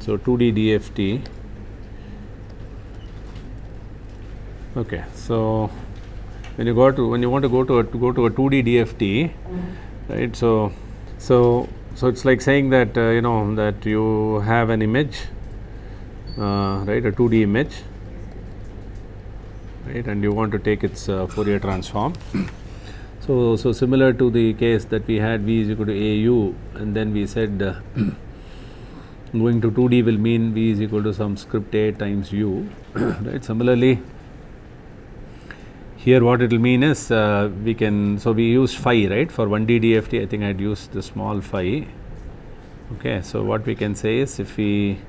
So 2D DFT. Okay, so when you want to go to a 2D DFT, right? So it's like saying that that you have an image, right? A 2D image, right? And you want to take its Fourier transform. So similar to the case that we had, V is equal to AU, and then we said going to 2D will mean V is equal to some script A times U, right? Similarly, here what it will mean is we used phi, right? For 1D DFT, I think I had used the small phi. Okay, so what we can say is if we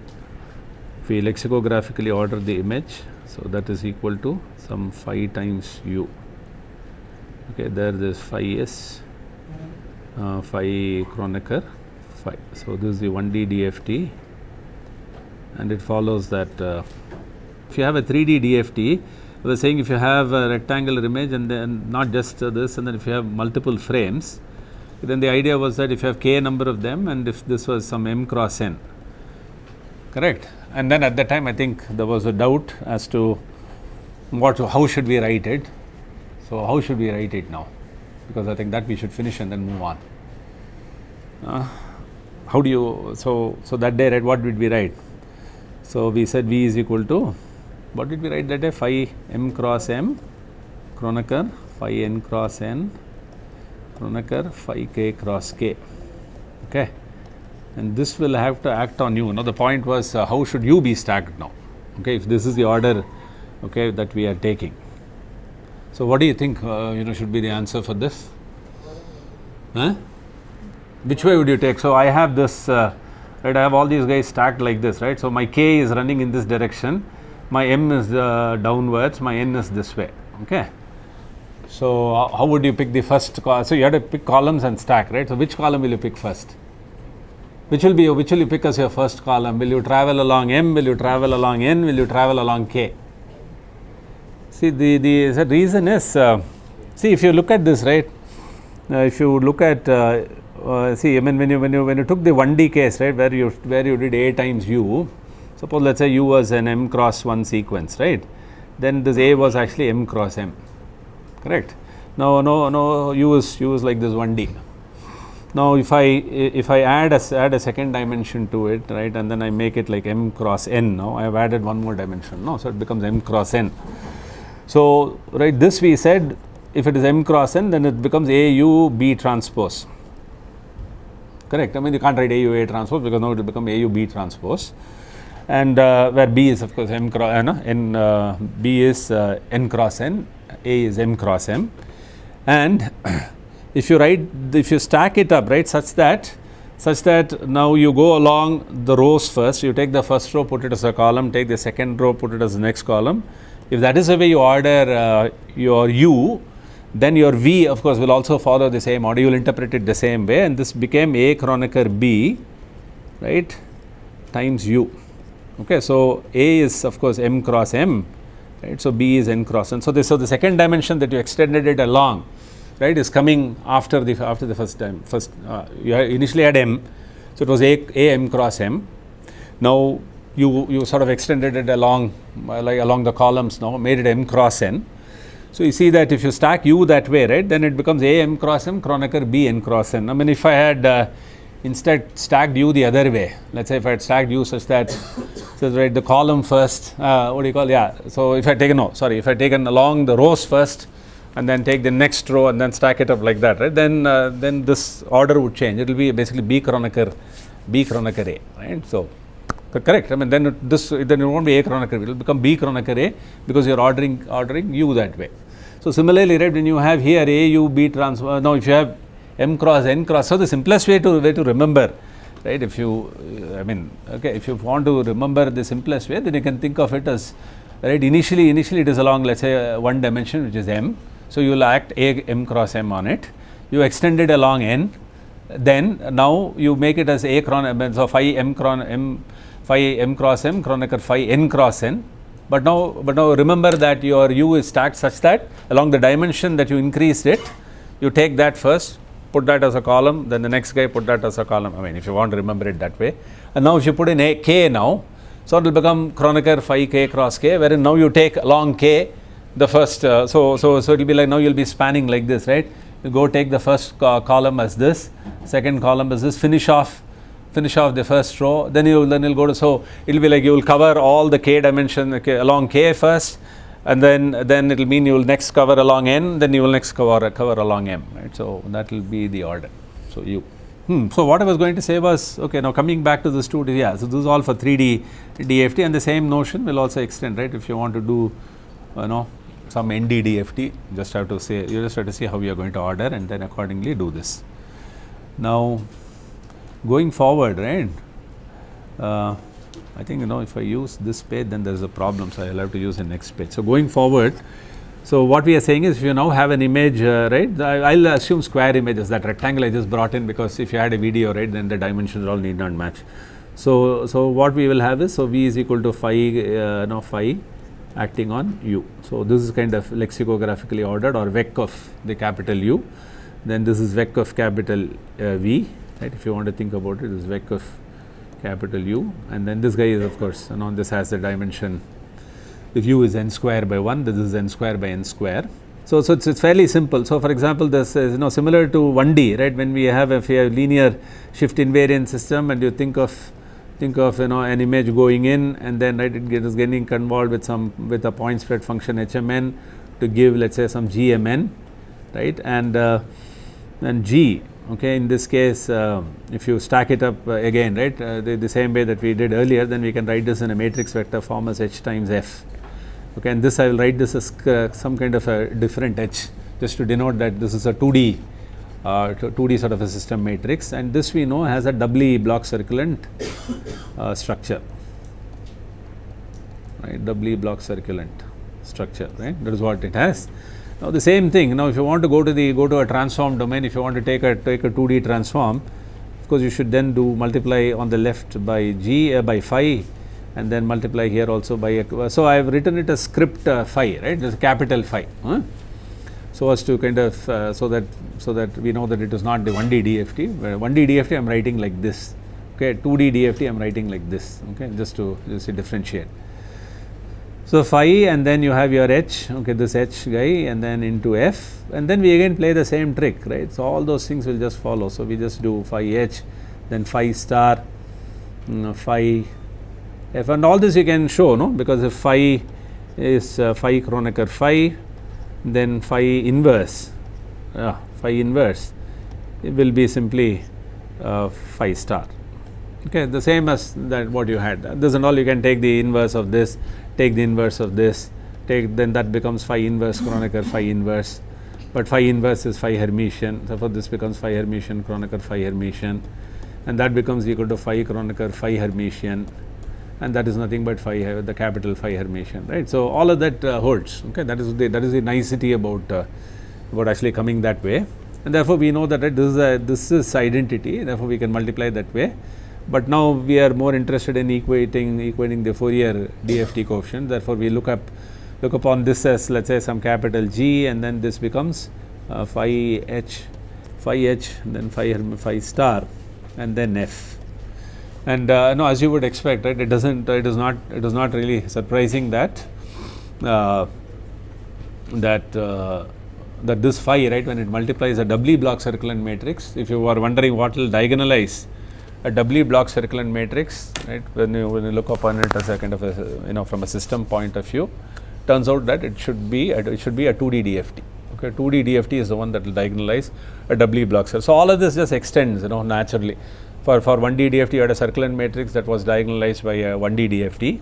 lexicographically order the image, so that is equal to some phi times U. Okay, there this phi is phi Kronecker phi. So this is the 1D DFT, and it follows that if you have a 3D DFT, I was saying if you have a rectangular image and then not just this, and then if you have multiple frames, then the idea was that if you have k number of them, and if this was some m cross n, correct? And then at that time I think there was a doubt as to how should we write it. So how should we write it now? Because I think that we should finish and then move on. How do you, so that day, right, what did we write? So we said V is equal to, what did we write that day? Phi m cross m Kronecker phi n cross n Kronecker phi k cross k. Okay, and this will have to act on you. Now the point was how should you be stacked now? Okay, if this is the order, okay, that we are taking. So what do you think should be the answer for this? Which way would you take? So I have this, right, I have all these guys stacked like this, right? So my k is running in this direction, my m is downwards, my n is this way. Okay, so how would you pick the first? So you have to pick columns and stack, right? So which column will you pick first? Which will you pick as your first column? Will you travel along m? Will you travel along n? Will you travel along k? See, the reason is, see, if you look at this, right, if you look at, see, I mean, when you took the 1D case, right, where you did A times U, suppose let's say U was an m cross 1 sequence, right, then this A was actually m cross m, correct? No, U is like this 1D. Now if I add a second dimension to it, right, and then I make it like m cross n, now I have added one more dimension, no, so it becomes m cross n. So, right, this we said if it is m cross n, then it becomes AU B transpose, correct? I mean, you can't write AU A transpose because now it will become AU B transpose, and where B is of course m cross n, B is n cross n, A is m cross m, and if you stack it up, right, such that now you go along the rows first, you take the first row, put it as a column, take the second row, put it as the next column. If that is the way you order your U, then your V of course will also follow the same order. You will interpret it the same way, and this became A Kronecker B, right, times U. Okay, so A is of course m cross m, right, so B is n cross n. So the second dimension that you extended it along, right, is coming after the first time. You initially had m, so it was A m cross m. Now you sort of extended it along the columns, now made it m cross n. So you see that if you stack U that way, right, then it becomes A m cross m Kronecker B n cross n. I mean, if I had instead stacked U the other way, let's say if I had stacked U such that, right, the column first, what do you call, yeah, so if I taken along the rows first and then take the next row and then stack it up like that, right, then this order would change. It will be basically B Kronecker A, right? So correct. I mean, then it won't be A Kronecker, it will become B Kronecker A because you are ordering U that way. So similarly, right, when you have here A U B transfer, now if you have m cross n cross, so the simplest way to remember, right, if you want to remember the simplest way, then you can think of it as, right, initially it is along, let's say, one dimension, which is m. So you will act A m cross m on it. You extend it along n. Then now you make it as A Kronecker, so phi m cross m Kronecker phi n cross n. But now remember that your U is stacked such that along the dimension that you increased it, you take that first, put that as a column, then the next guy put that as a column. I mean, if you want to remember it that way. And now if you put in a k now, so it will become Kronecker phi k cross k, wherein now you take along k the first, so it will be like now you'll be spanning like this, right? You go take the first column as this, second column as this, finish off the first row, then you'll go to, so it will be like you will cover all the k dimension along k first, and then it will mean you will next cover along n, then you will next cover along m, right? So that will be the order. So you. So what I was going to say was, okay, now coming back to this 2D, yeah, so this is all for 3D DFT, and the same notion will also extend, right? If you want to do, some ND DFT, you just have to see how you are going to order, and then accordingly do this. Now, going forward, right? I think, if I use this page, then there's a problem, so I'll have to use the next page. So going forward, so what we are saying is, if you now have an image, right, I'll assume square images. That rectangle I just brought in, because if you had a video, right, then the dimensions all need not match. So what we will have is, so V is equal to phi acting on U. So this is kind of lexicographically ordered, or vec of the capital U. Then this is vec of capital V, right? If you want to think about it, this is vec of capital U, and then this guy is, of course, this has the dimension. If U is n square by 1, this is n square by n square. So it's fairly simple. So for example, this is similar to 1D, right? When we have a linear shift invariant system, and you think of an image going in, and then, right, it is getting convolved with a point spread function HMN to give, let's say, some GMN, right? And G, okay, in this case, if you stack it up again, right, the same way that we did earlier, then we can write this in a matrix vector form as H times F. Okay, and this I will write this as some kind of a different H, just to denote that this is a 2D sort of a system matrix, and this we know has a doubly block circulant structure, right? Doubly block circulant structure, right? That is what it has. Now the same thing. Now if you want to go to a transform domain, if you want to take a 2D transform, of course you should then multiply on the left by G by phi, and then multiply here also by so I have written it as script phi, right? There's a capital phi, so as to kind of so that we know that it is not the 1D DFT. Where 1D DFT I am writing like this, okay. 2D DFT I am writing like this, okay, just to differentiate. So phi, and then you have your H, okay, this H guy, and then into F, and then we again play the same trick, right? So all those things will just follow. So we just do phi H, then phi star, phi F, and all this you can show, because if phi is phi Kronecker phi, then phi inverse, it will be simply phi star. Okay, the same as that what you had. This and all, you can take the inverse of this, take the inverse of this, then that becomes phi inverse Kronecker phi inverse, but phi inverse is phi Hermitian, therefore this becomes phi Hermitian Kronecker phi Hermitian, and that becomes equal to phi Kronecker phi Hermitian, and that is nothing but phi, the capital phi Hermitian, right? So all of that holds. Okay, that is the nicety about actually coming that way, and therefore we know that this is identity. Therefore we can multiply that way. But now we are more interested in equating the Fourier DFT coefficient. Therefore we look upon this as, let's say, some capital G, and then this becomes phi H, then phi star, and then F. And no, as you would expect, right, it is not really surprising that this phi, right, when it multiplies a doubly block circulant matrix, if you are wondering what will diagonalize a doubly block circulant matrix, right, when you look upon it as a kind of from a system point of view, turns out that it should be a 2D DFT. Okay, 2D DFT is the one that will diagonalize a doubly block circle. So all of this just extends, naturally. For 1D DFT, you had a circulant matrix that was diagonalized by a 1D DFT.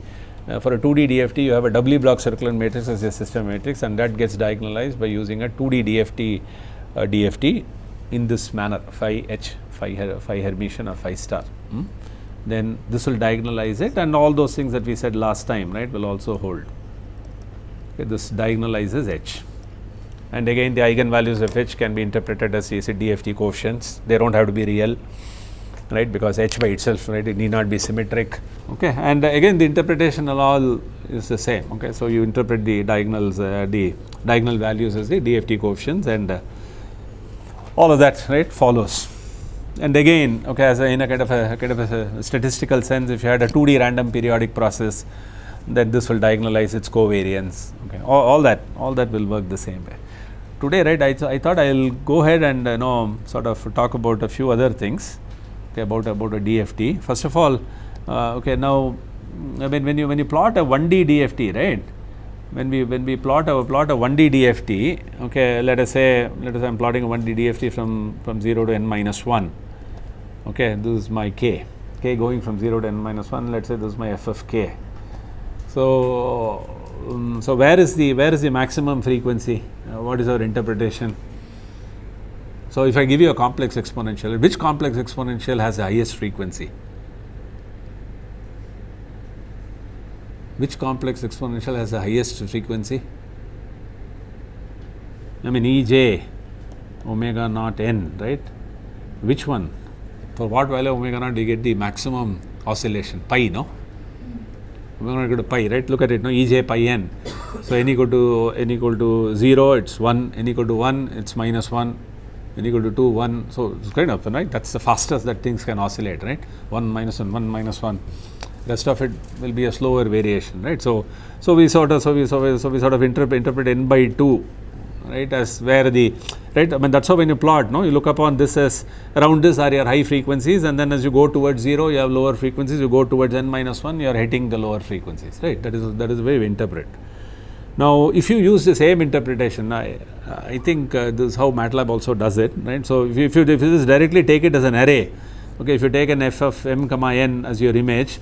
For a 2D DFT, you have a doubly block circulant matrix as a system matrix, and that gets diagonalized by using a 2D DFT in this manner, phi H, phi Hermitian or phi star. Then this will diagonalize it, and all those things that we said last time, right, will also hold. Okay, this diagonalizes H. And again, the eigenvalues of H can be interpreted as DFT coefficients. They don't have to be real, right, because H by itself, right, it need not be symmetric. Okay, and again the interpretation all is the same. Okay, so you interpret the diagonal values as the DFT coefficients, and all of that, right, follows. And again, okay, as in a kind of a statistical sense, if you had a 2D random periodic process, then this will diagonalize its covariance. Okay, all that will work the same way. Today, right, I thought I'll go ahead and sort of talk about a few other things, okay, about a DFT. First of all, okay, now I mean when you plot a 1D DFT, right? When we plot a 1D DFT, okay, let us say I'm plotting a 1D DFT from 0 to n minus 1. Okay, this is my k going from 0 to n minus 1. Let's say this is my f of k. So where is the maximum frequency? What is our interpretation? So if I give you a complex exponential, which complex exponential has the highest frequency? Which complex exponential has the highest frequency? I mean Ej omega naught n, right? Which one? For what value of omega naught do you get the maximum oscillation? Pi, no? Omega naught equal to pi, right? Look at it, no? Ej pi n. So n equal to 0, it's 1. N equal to 1, it's minus 1. N equal to 2, 1. So it's kind of, right? That's the fastest that things can oscillate, right? 1 minus 1, 1 minus 1. Rest of it will be a slower variation, right? So we sort of interpret n by 2, right, as where the, right, I mean that's how when you plot, no, you look upon this as around this are your high frequencies, and then as you go towards 0 you have lower frequencies, you go towards n minus 1 you are hitting the lower frequencies, right? That is the way we interpret. Now if you use the same interpretation, I think this is how MATLAB also does it, right? So if you just directly take it as an array, okay, if you take an f of m comma n as your image,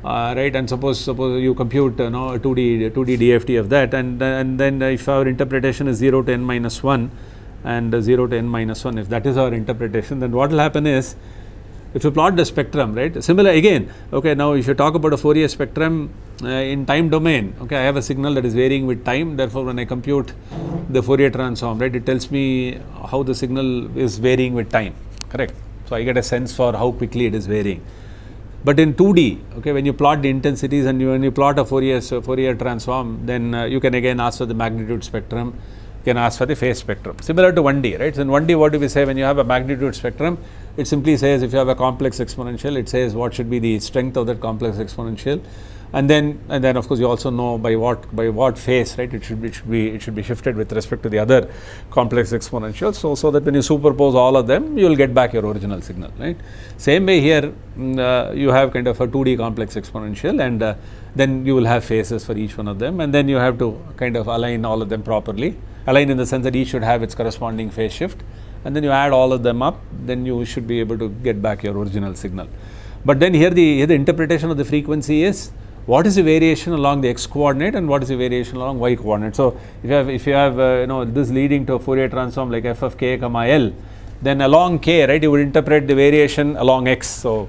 right, and suppose you compute a 2D DFT of that, and then if our interpretation is 0 to n minus 1 and 0 to n minus 1, if that is our interpretation, then what will happen is, if you plot the spectrum, right, similar again, okay, now if you talk about a Fourier spectrum in time domain, okay, I have a signal that is varying with time, therefore when I compute the Fourier transform, right, it tells me how the signal is varying with time, correct? So I get a sense for how quickly it is varying. But in 2D, okay, when you plot the intensities and when you plot a Fourier transform, then you can again ask for the magnitude spectrum, you can ask for the phase spectrum. Similar to 1D, right? So in 1D, what do we say when you have a magnitude spectrum? It simply says if you have a complex exponential, it says what should be the strength of that complex exponential, and then of course you also know by what phase, right? It should be shifted with respect to the other complex exponentials. So that when you superpose all of them, you will get back your original signal, right? Same way here, you have kind of a 2D complex exponential, and then you will have phases for each one of them, and then you have to kind of align all of them properly. Align in the sense that each should have its corresponding phase shift, and then you add all of them up, then you should be able to get back your original signal. But then here the interpretation of the frequency is, what is the variation along the x coordinate and what is the variation along y coordinate. So if you have this leading to a Fourier transform like f of k comma l, then along k, right, you would interpret the variation along x. So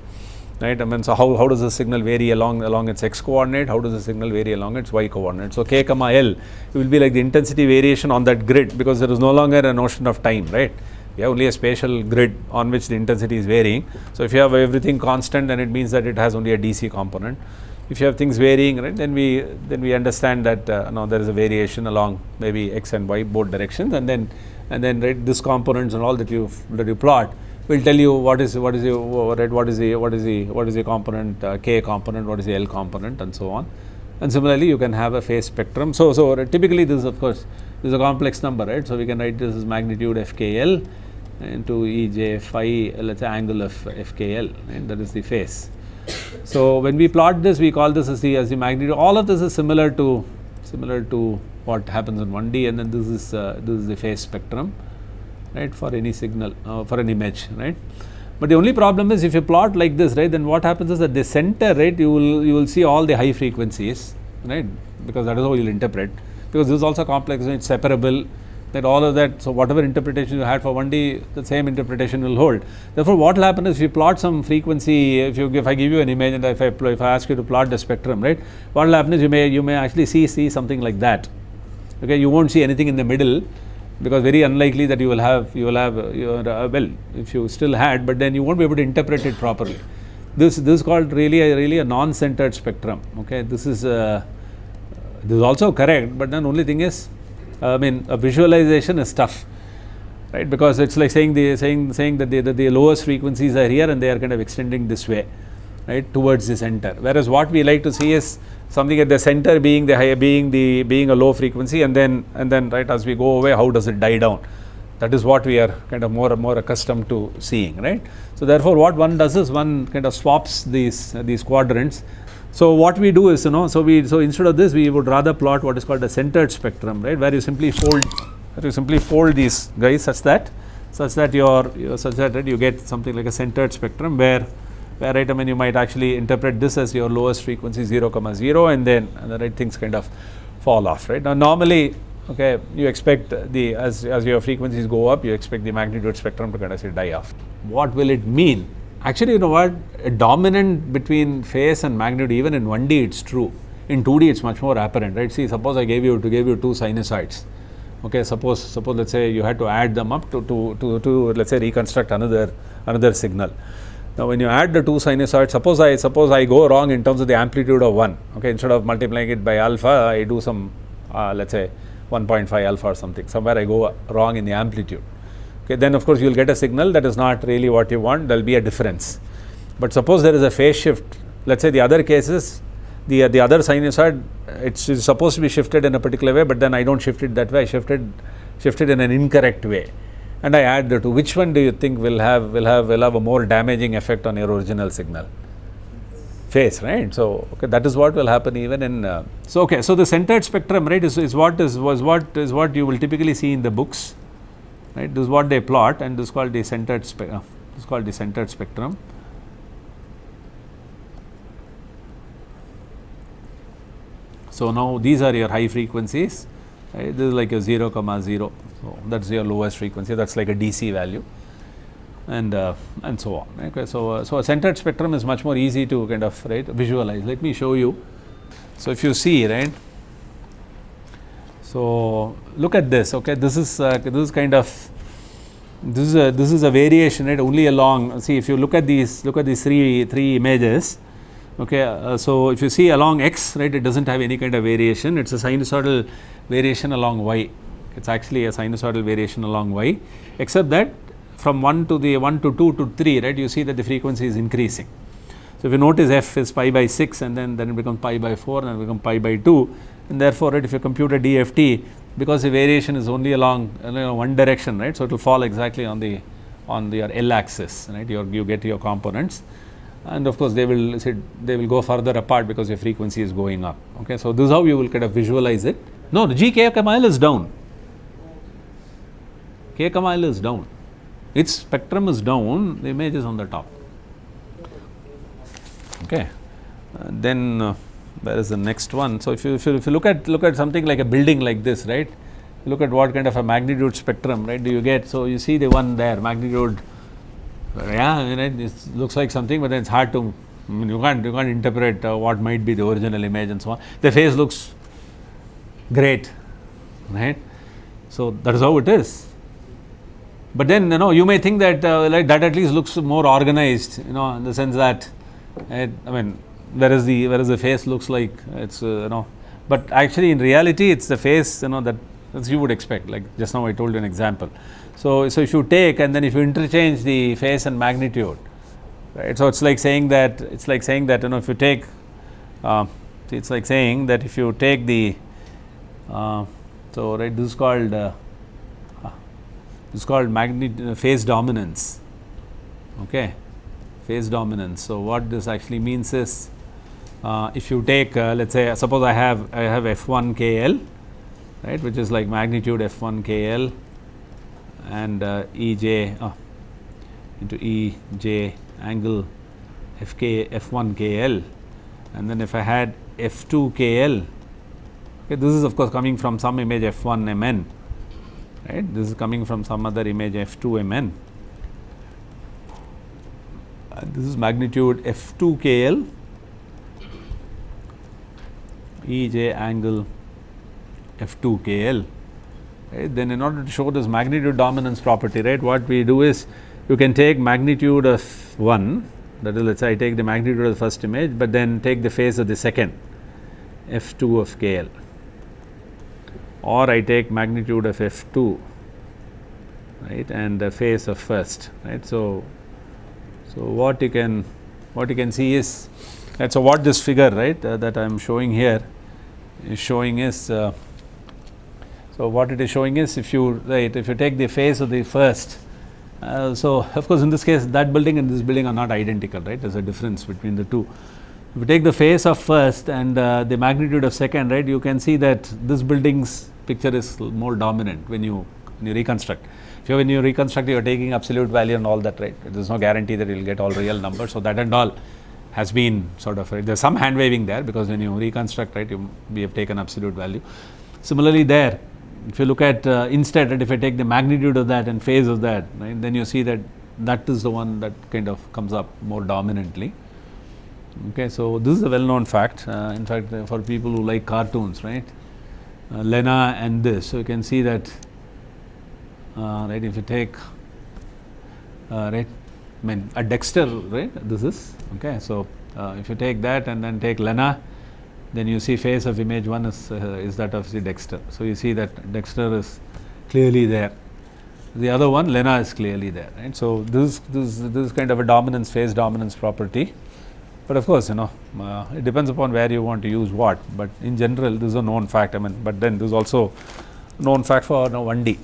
right, I mean, so how does the signal vary along its x coordinate, how does the signal vary along its y coordinate. So k comma l, it will be like the intensity variation on that grid, because there is no longer a notion of time, right? We have only a spatial grid on which the intensity is varying. So if you have everything constant, then it means that it has only a DC component. If you have things varying, right, then we understand that now there is a variation along maybe x and y both directions, and then right, this components and all that you plot will tell you what is the component k component, what is the l component, and so on. And similarly, you can have a phase spectrum. So typically this, of course, this is a complex number, right? So we can write this as magnitude fkl into Ej phi, let's say angle of fkl, and that is the phase. So when we plot this, we call this as the magnitude. All of this is similar to what happens in 1D, and then this is the phase spectrum, right, for any signal, for an image, right? But the only problem is if you plot like this, right, then what happens is at the center, right, you will see all the high frequencies, right, because that is how you will interpret, because this is also complex, it's separable, that all of that, so whatever interpretation you had for 1D, the same interpretation will hold. Therefore, what will happen is if you plot some frequency, if I give you an image and if I ask you to plot the spectrum, right, what will happen is you may actually see something like that. Okay, you won't see anything in the middle, because very unlikely that you will have well, if you still had, but then you won't be able to interpret it properly. This is called really a non-centered spectrum. Okay, this is also correct, but then only thing is, I mean, a visualization is tough. right? Because it's like saying that the lowest frequencies are here and they are kind of extending this way, right, towards the center. Whereas what we like to see is something at the center being the high, being a low frequency, and then right, as we go away, how does it die down? That is what we are kind of more accustomed to seeing, right? So therefore, what one does is one kind of swaps these quadrants. So what we do is, so instead of this, we would rather plot what is called a centered spectrum, right, where you simply fold these guys such that you get something like a centered spectrum where right, I mean, you might actually interpret this as your lowest frequency 0, 0, and then the right things kind of fall off, right? Now normally, okay, you expect as your frequencies go up, you expect the magnitude spectrum to kind of say die off. What will it mean? Actually, you know what, a dominant between phase and magnitude, even in 1D it's true. In 2D it's much more apparent, right? See, suppose I gave you two sinusoids. Okay, suppose let's say you had to add them up to let's say reconstruct another signal. Now when you add the two sinusoids, suppose I go wrong in terms of the amplitude of one. Okay, instead of multiplying it by alpha, I do some let's say 1.5 alpha or something. Somewhere I go wrong in the amplitude. Okay, then of course you will get a signal that is not really what you want. There will be a difference. But suppose there is a phase shift. Let's say the other cases, the other sinusoid, it's supposed to be shifted in a particular way, but then I don't shift it that way. I shifted in an incorrect way, and I add the two. Which one do you think will have a more damaging effect on your original signal? Phase, right? So okay, that is what will happen even in. So the centered spectrum, right, is what you will typically see in the books, right? This is what they plot, and this is called the centered spectrum. So now these are your high frequencies, right? This is like a 0, 0. So that's your lowest frequency. That's like a DC value, and so on. Okay, so a centered spectrum is much more easy to kind of visualize. Let me show you. So if you see, right. So look at this. Okay, this is a variation, right? Only along. See, if you look at these three images. Okay, so if you see along x, right, it doesn't have any kind of variation. It's a sinusoidal variation along y. It's actually a sinusoidal variation along y, except that from 1 to 2 to 3, right, you see that the frequency is increasing. So if you notice, f is pi by 6, and then it becomes pi by 4, and it becomes pi by 2, and therefore, right, if you compute a DFT, because the variation is only along one direction, right, so it will fall exactly on your L axis, right, you get your components. And of course, they will go further apart because your frequency is going up. Okay, so this is how you will kind of visualize it. No, the K, L is down. K, L is down. Its spectrum is down. The image is on the top. Okay, then there is the next one. So if you look at something like a building like this, right? Look at what kind of a magnitude spectrum, right, do you get? So you see the one there, magnitude. Yeah, it looks like something, but then it's hard to. You can't interpret what might be the original image and so on. The phase looks great, right? So that is how it is. But then you may think that like that at least looks more organized, in the sense that whereas the face looks like it's but actually in reality it's the face that you would expect. Like just now I told you an example. So if you take and then if you interchange the phase and magnitude, right? So it's like saying that if you take it's like saying that if you take the so right, this is called phase dominance. Okay, phase dominance. So what this actually means is if you take let's say suppose I have f1 KL, right, which is like magnitude f1 KL and EJ into EJ angle f1 KL, and then if I had f2 KL, okay, this is of course coming from some image f1 Mn, right, this is coming from some other image f2 Mn, this is magnitude f2 KL EJ angle f2 KL. Right? Then in order to show this magnitude dominance property, right, what we do is you can take magnitude of 1, that is, let's say I take the magnitude of the first image, but then take the phase of the second, f2 of KL, or I take magnitude of f2, right, and the face of first, right. So what you can see is that, so what this figure, right, that I am showing here is showing is, so what it is showing is, if you take the face of the first, so of course in this case that building and this building are not identical, right, there is a difference between the two. If you take the face of first and the magnitude of second, right, you can see that this building's picture is more dominant when you reconstruct. When you reconstruct, you are taking absolute value and all that, right. There is no guarantee that you will get all real numbers. So that and all has been sort of, right, there is some hand waving there, because when you reconstruct, right, we have taken absolute value. Similarly there, if you look at instead, right, if I take the magnitude of that and phase of that, right, then you see that that is the one that kind of comes up more dominantly. Okay, so this is a well-known fact. In fact, for people who like cartoons, right, Lena and this, so you can see that, right, if you take, right, I mean a Dexter, right, this is, okay, so if you take that and then take Lena, then you see face of image 1 is that of the Dexter. So you see that Dexter is clearly there. The other one, Lena, is clearly there, right. So this is kind of a dominance, phase dominance property. But of course, it depends upon where you want to use what. But in general, this is a known fact. I mean, but then this is also known fact for 1D.